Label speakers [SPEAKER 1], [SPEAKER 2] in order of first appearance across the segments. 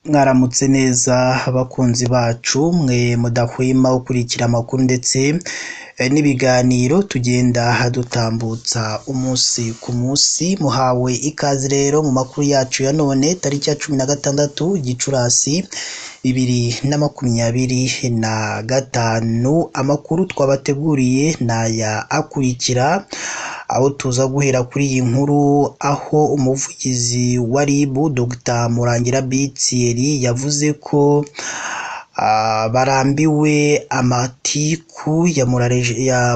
[SPEAKER 1] Mwaramutse neza abakunzi bacu mwe mudahwema gukurikira amakuru ndetse n'ibiganiro tugenda dutambutsa umunsi ku munsi. Muhawe ikaze rero mu makuru yacu ya none tariki ya 16 Gicurasi 2025. Amakuru twabateguriye naya akurikira, aho tuza guhera kuri iyi nkuru, aho umuvugizi wa RIB Dr Murangira Thierry yavuze ko barambiwe amatiku ya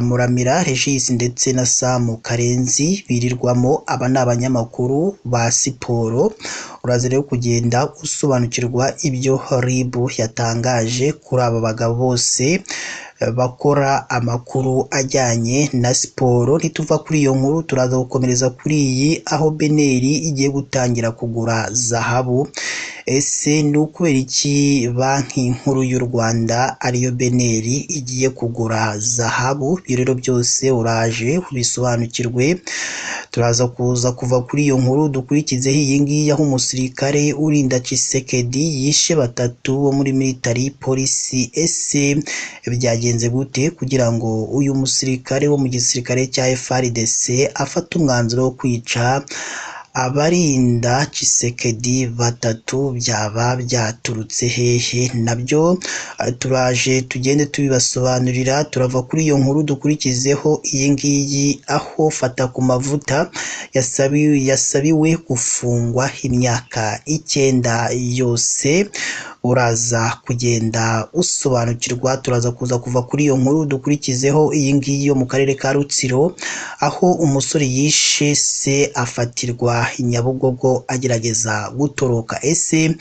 [SPEAKER 1] Muramira Regis ndetse na Sam Karenzi birirwamo. Aba ni abanyamakuru ba siporo. Uraza rero kugenda usobanukirwa ibyo RIB yatangaje kuri aba bagabo bose bakora amakuru ajyanye na siporo. Nituva kuri iyo nkuru turaza gukomereza kuri iyi, aho Beneri igiye gutangira kugura zahabu. Ese ni ukubera iki banki nkuru y'u Rwanda ariyo Beneri igiye kugura zahabu? Ibyo rero byose uraje ubisobanukirwe. Turaza kuva kuri iyo nkuru dukurikizeho iyi ngiyi, aho umusirikare urinda Tshisekedi yishe batatu bo muri military police. Ese byagenze gute kugira ngo uyu musirikare wo mu gisirikare cya FARDC afate umwanzuro wo kwica abarinda Tshisekedi batatu? Byaba byaturutse hehe? Nabyo turaje tugende tubibasobanurira. Turava kuri iyo nkuru dukurikizeho iyi ngiyi, aho fata ku mavuta yasabiwe gufungwa imyaka 9 yose. Uraza kugenda usobanukirwa. Turaza kuva kuri iyo nkuru dukurikizeho iyi ngiyi yo mu karere ka Rutsiro, aho umusore yishe se afatirwa i Nyabugogo agerageza gutoroka. Ese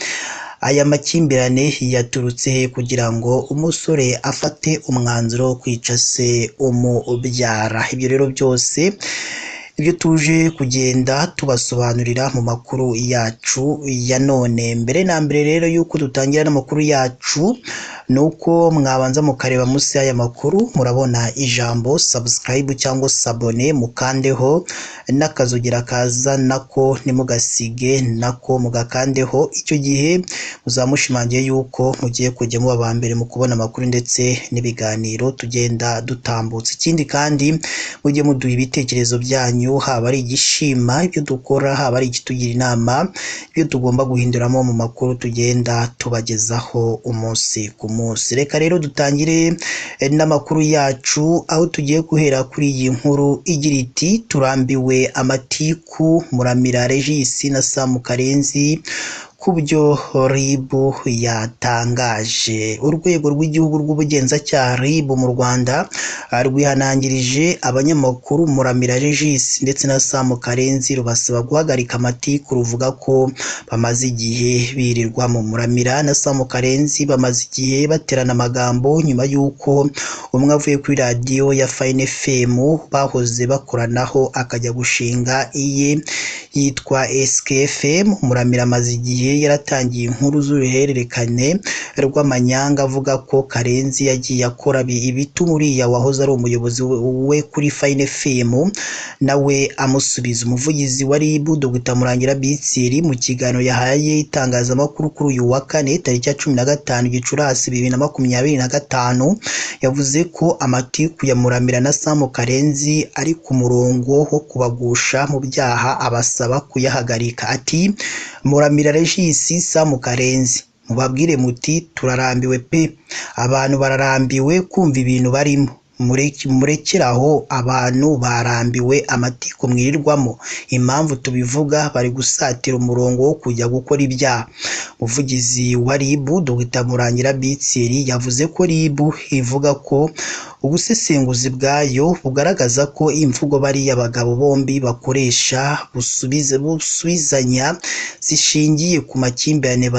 [SPEAKER 1] aya makimbirane yaturutse he kugira ngo umusore afate umwanzuro wo kwica se umubyara? Ibyo rero byose ibyo tuje kugenda tubasobanurira mu makuru yacu ya none. Mbere na mbere rero yuko dutangira n'amakuru yacu, nuko mwabanza mukareba munsi y'aya makuru murabona ijambo subscribe cyangwa sabone, mukandeho n'akazogera kaza nako nimugasige nako mugakandeho. Icyo gihe muzamushimangiye yuko mugiye kujya muba aba mbere mu kubona amakuru ndetse n'ibiganiro tugenda dutambutsa. Ikindi kandi mujye muduha ibitekerezo byanyu, haba ari igishima ibyo dukora, haba ari ikitugira inama ibyo tugomba guhinduramo mu makuru tugenda tubagezaho umunsi ku munsi. Reka rero dutangire n'amakuru yacu, aho tugiye guhera kuri iyi nkuru igira iti turambiwe amatiku Muramira Regis na Sam Karenzi kubyo RIB yatangaje. Urwego rw'igihugu rw'ubugenzacyaha RIB mu Rwanda rwihanangirije abanyamakuru Muramira Regis ndetse na Sam Karenzi, rubasaba guhagarika amatiku. Ruvuga ko bamaze igihe birirwa mu Muramira na Sam Karenzi bamaze igihe baterana amagambo nyuma y'uko umwe avuye kuri radiyo ya Fine FM bahoze bakoranaho akajya gushinga iye yitwa SKFM. Muramira amaze igihe yaratangiye inkuru z'uruhererekane rw'amanyanga avuga ko Karenzi yagiye akora ibituma uriya wahoze ari umuyobozi we kuri Fine FM nawe amusubiza. Umuvugizi wa RIB Dr Murangira Thierry mu kiganiro yahaye itangazamakuru kuri uyu wa kane tariki ya 15 Gicurasi 2025 yavuze ko amatiku ya Muramira na Sam Karenzi ari ku murongo wo kubagusha mu byaha, abasaba kuyahagarika. Ati Muramira Regis, Sam Karenzi, mubabwire muti turarambiwe pe, abantu bararambiwe kumva ibintu barimo, murekeraho, abantu barambiwe amatiku mwirirwamo. Impamvu tubivuga bari gusatira umurongo wo kujya gukora ibyaha. Umuvugizi wa RIB Dr Murangira Thierry yavuze ko RIB ivuga ko ubusesenguzi bwayo bugaragaza ko imvugo bariya abagabo bombi bakoresha busubizanya zishingiye ku makimbirane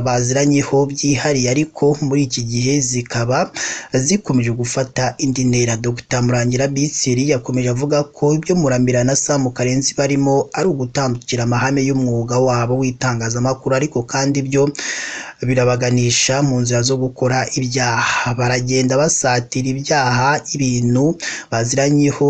[SPEAKER 1] baziranyeho byihariye, ariko muri iki gihe zikaba zikomeje gufata indi ntera. Dr Murangira Thierry yakomeje avuga ko ibyo Muramira na Sam Karenzi barimo ari ugutandukira amahame y'umwuga wabo w'itangazamakuru, ariko kandi ibyo birabaganisha mu nzira zo gukora ibyaha, baragenda basatira ibyaha, ibintu baziranyeho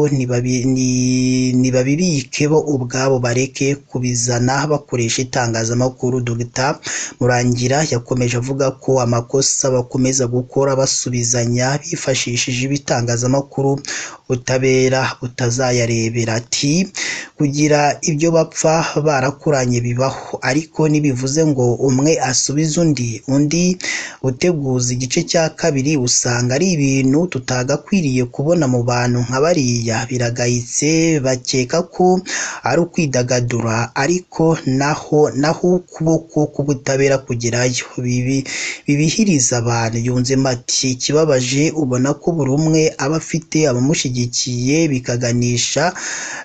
[SPEAKER 1] ntibabibike bo ubwabo, bareke kubizana bakoresha itangazamakuru. Dr Murangira yakomeje avuga ko amakosa bakomeza gukora basubizanya bifashishije ibitangazamakuru ubutabera butazayarebera. Ati kugira ibyo bapfa barakuranye bibaho, ariko ntibivuze ngo umwe asubize undi uteguza igice cya kabiri. Usanga ari ibintu tutagakwiriye kubona mu bantu nka bariya, biragayitse. Bakeka ko ari ukwidagadura, ariko naho ukuboko k'ubutabera kugerayo bibihiriza abantu. Yunzemo ati ikibabaje ubona ko buri umwe aba afite abamushyigikiye,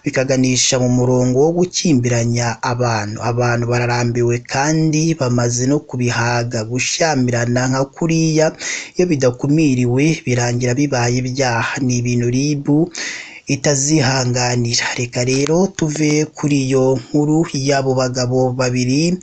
[SPEAKER 1] bikaganisha mu murongo wo gukimbiranya abantu bararambiwe kandi bamaze no kubihaga. Gushyamirana nka kuriya iyo bidakumiriwe birangira bibaye ibyaha, ni ibintu RIB itazihanganira. Reka rero tuve kuri iyo nkuru y'abo bagabo babiri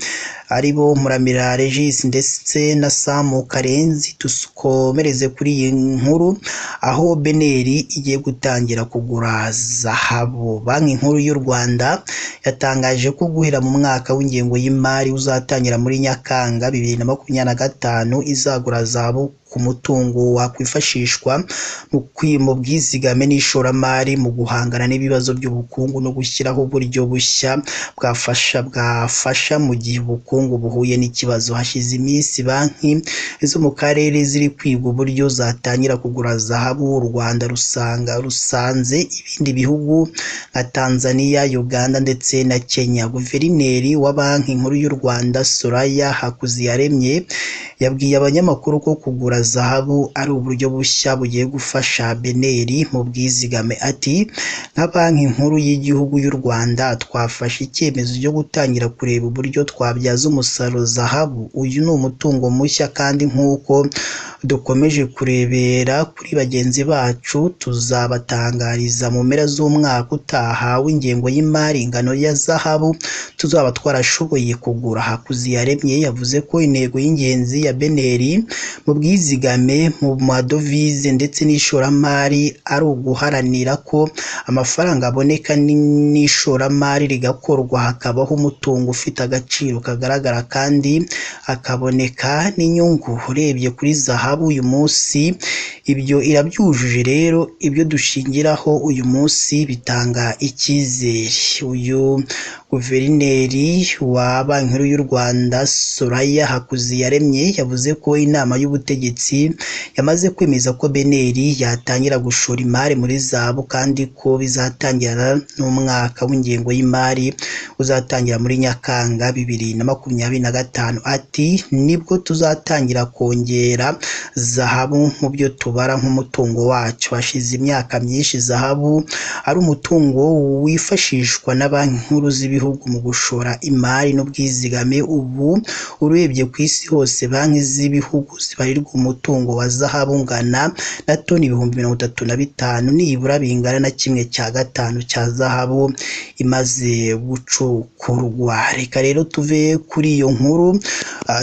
[SPEAKER 1] aribo Muramira Regis ndetse na Sam Karenzi, dukomereze kuri iyi nkuru aho BNL igiye gutangira kugura zahabu. Banki Nkuru y'u Rwanda yatangaje ko guhera mu mwaka w'ingengo y'imari uzatangira muri Nyakanga 2025 izagura zahabu ku mutungo wakwifashishwa mu bwizigame n'ishoramari mu guhangana n'ibibazo by'ubukungu no gushyiraho uburyo bushya bwafasha mu gihe ubukungu buhuye n'ikibazo. Hashize iminsi banki zo mu karere ziri kwiga uburyo zatangira kugura zahabu. U Rwanda rusanze ibindi bihugu nka Tanzania, Uganda ndetse na Kenya. Guverineri wa Banki Nkuru y'u Rwanda Soraya Hakuziyaremye yabwiye abanyamakuru ko kugura zahabu ari uburyo bushya bugiye gufasha BNL mu bwizigame. Ati nka Banki Nkuru y'Igihugu y'u Rwanda twafashe icyemezo cyo gutangira kureba uburyo twabyaza umusaruro zahabu. Uyu ni umutungo mushya kandi nk'uko dukomeje kurebera kuri bagenzi bacu tuzabatangariza mu mpera z'umwaka utaha w'ingengo y'imari ingano ya zahabu tuzaba twarashoboye kugura. Hakuziyaremye yavuze ko intego y'ingenzi ya BNL mu bwizigame mu madovize ndetse n'ishoramari ari uguharanira ko amafaranga aboneka n'ishoramari rigakorwa, hakabaho umutungo ufite agaciro kagaragara kandi hakaboneka n'inyungu. Urebye kuri zahabu uyu munsi ibyo irabyujuje, rero ibyo dushingiraho uyu munsi bitanga icyizere. Uyu Guverineri wa Banki Nkuru y'u Rwanda Soraya Hakuziyaremye yavuze ko inama y'ubutegetsi yamaze kwemeza ko BNL yatangira gushora imari muri zahabu kandi ko bizatangira n'umwaka w'ingengo y'imari uzatangira muri Nyakanga 2025. Ati nibwo tuzatangira kongera zahabu mu byo tubara nk'umutungo wacu. Hashize imyaka myinshi zahabu ari umutungo wifashishwa na banki nkuru z'ibihugu mu gushora imari n'ubwizigame. Ubu urebye ku isi hose banki z'ibihugu zibarirwa umutungo wa zahabu ungana na toni 35,000, nibura bingana na 1/5 cya zahabu imaze gucukurwa. Reka rero tuve kuri iyo nkuru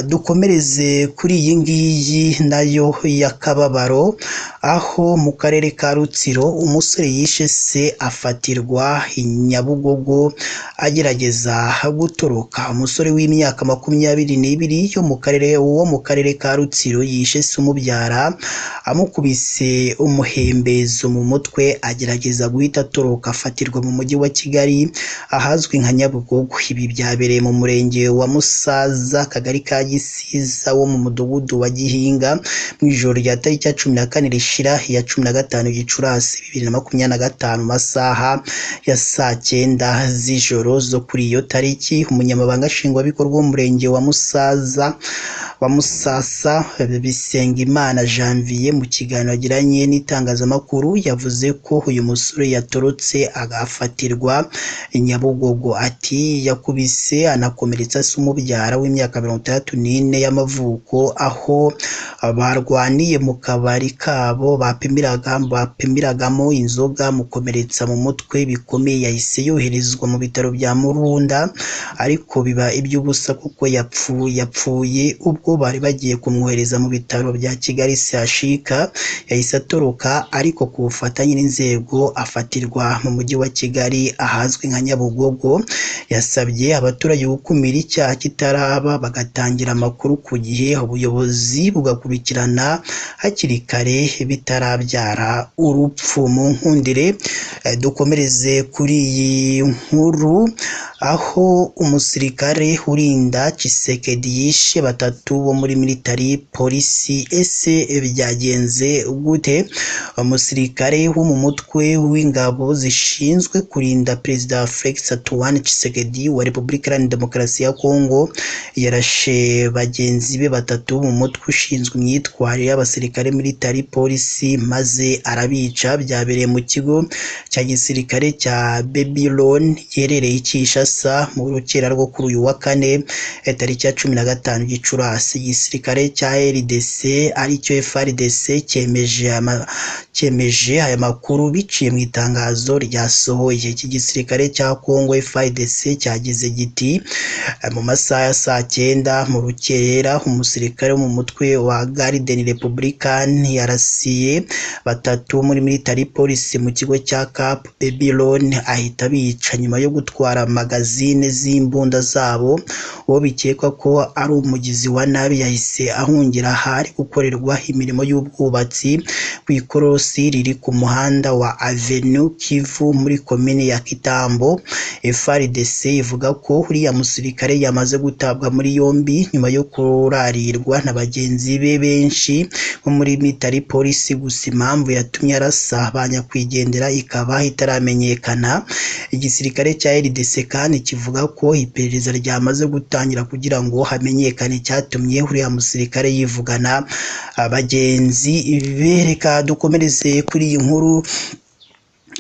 [SPEAKER 1] dukomereze kuri iyi ngiyi nayo y'akababaro, aho mu karere ka Rutsiro umusore yishe se afatirwa i Nyabugogo agerageza gutoroka. Umusore w'imyaka 22 wo mu karere ka Rutsiro yishe se umubyara amukubise umuhembezo mu mutwe agerageza guhita atoroka afatirwa mu mujyi wa Kigali ahazwi nka Nyabugogo. Ibi byabereye mu murenge wa Musaza, akagari ka Gisiza wo mu mudugudu wa Gihinga mu ijoro rya tariki ya 14 rishira ya 15 Gicurasi 2025 masaha ya saa 9 z'ijoro zo kuri iyo tariki. Umunyamabanga nshingwabikorwa w'umurenge wa Musasa Bisengimana Janvier mu kiganiro yagiranye n'itangazamakuru yavuze ko uyu musore yatorotse agafatirwa i Nyabugogo. Ati yakubise anakomeretsa se umubyara w'imyaka 64 y'amavuko aho barwaniye mu kabari kabo bapimiragamo inzoga, mukomeretsa mu mutwe bikomeye. Yahise yoherezwa mu bitaro bya Murunda ariko biba iby'ubusa kuko yapfuye ubwo ubwo bari bagiye kumwohereza mu bitaro bya Kigali CHUK yahise atoroka, ariko ku bufatanye n'inzego afatirwa mu mujyi wa Kigali ahazwi nka Nyabugogo. Yasabye abaturage gukumira icyaha kitaraba bagatangira amakuru ku gihe, ubuyobozi bugakurikirana hakiri kare bitarabyara urupfu. Mu nkundire dukomereze kuri iyi nkuru, aho umusirikare urinda Tshisekedi yishe batatu bo muri military polisi. Ese byagenze gute? Umusirikare wo mu mutwe w'ingabo zishinzwe kurinda Perezida Felix Antoine Tshisekedi wa Repubulika Iharanira Demokarasi ya Kongo yarashe bagenzi be batatu mu mutwe ushinzwe imyitwarire y'abasirikare military polisi maze arabica. Byabereye mu kigo cya gisirikare cya Babylon giherereye i Kinshasa mu rukera rwo kuri uyu wa kane tariki ya 15 Gicurasi. Igisirikare cya RDC aricyo FARDC cyemeje aya makuru biciye mu itangazo ryasohoye. Iki gisirikare cya Kongo FARDC cyagize giti mu masaha ya saa 9 mu rukerera umusirikare wo mu mutwe wa Garden Republican yarasiye batatu muri military police mu kigo cya Cap Babylon, ahita bica nyuma yo gutwara magazine z'imbunda zabo. Uwo bikekwa ko ari umugizi wa nabi yahise ahungira ahari gukorerwa imirimo y'ubwubatsi ku ikorosi riri ku muhanda wa Avenue Kivu muri komine ya Kitambo. FARDC ivuga ko uriya musirikare yamaze gutabwa muri yombi nyuma yo kurarirwa na bagenzi be benshi bo muri military police, gusa impamvu yatumye arasa banyakwigendera ikaba itaramenyekana. Igisirikare cya RDC kandi kivuga ko iperereza ryamaze gutangira kugira ngo hamenyekane icyatumye uriya musirikare yivugana abagenzi be. Reka dukomereze kuri iyi nkuru,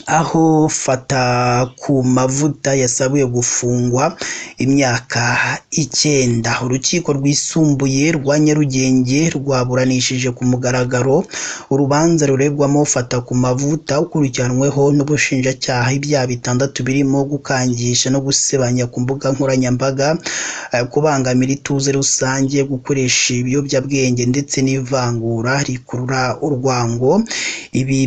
[SPEAKER 1] aho Fatakumavuta yasabiwe gufungwa imyaka 9. Urukiko rwisumbuye rwa Nyarugenge rwaburanishije ku mugaragaro urubanza ruregwamo Fatakumavuta ukurikiranweho n'ubushinjacyaha ibyaha 6 birimo gukangisha no gusebanya ku mbuga nkoranyambaga, kubangamira ituze rusange, gukoresha ibiyobyabwenge ndetse n'ivangura rikurura urwango. Ibi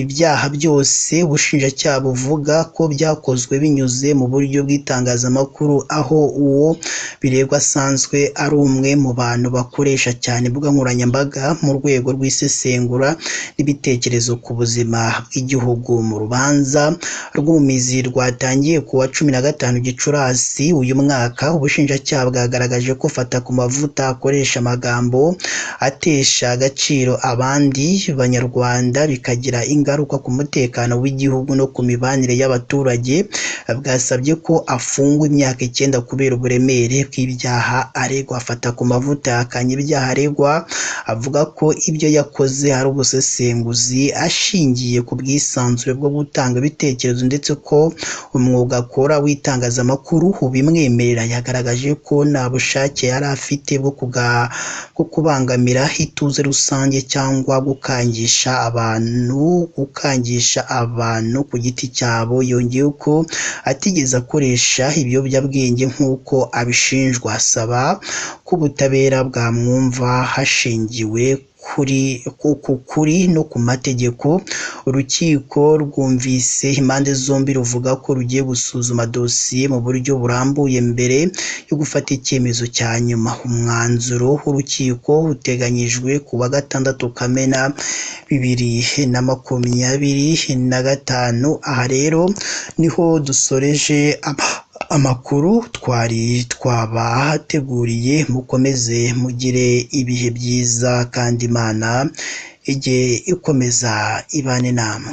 [SPEAKER 1] byaha byose ubushinjacyaha buvuga ko byakozwe binyuze mu buryo bw'itangazamakuru, aho uwo biregwa asanzwe ari umwe mu bantu bakoresha cyane imbuga nkoranyambaga mu rwego rw'isesengura n'ibitekerezo ku buzima bw'igihugu. Mu rubanza rw'ubumizi rwatangiye ku wa 15 Gicurasi uyu mwaka, ubushinjacyaha bwagaragaje ko Fatakumavuta akoresha amagambo atesha agaciro abandi banyarwanda bikagira ingaruka ku mutekano w'igihugu no ku mibanire y'abaturage. Bwasabye ko afungwa imyaka 9 kubera uburemere bw'ibyaha aregwa. Fatakumavuta yakanye ibyaha aregwa, avuga ko ibyo yakoze ari ubusesenguzi ashingiye ku bwisanzure bwo gutanga ibitekerezo ndetse ko umwuga akora w'itangazamakuru ubimwemerera. Yagaragaje ko nta bushake yari afite bwo kubangamira ituze rusange cyangwa gukangisha abantu ku giti cyabo. Yongeye ko atigeze akoresha ibiyobyabwenge nk'uko abishinjwa. Asaba ko ubutabera bwamwumva hashingiwe kuri no ku mategeko. Urukiko rwumvise impande zombi ruvuga ko rugiye gusuzuma dosiye mu buryo burambuye mbere yo gufata icyemezo cya nyuma. Umwanzuro w'urukiko uteganyijwe ku wa 6 Kamena 2025. Aha rero niho dusoreje amakuru twari twabateguriye. Mukomeze mugire ibihe byiza kandi Imana ijye ikomeza ibane namwe.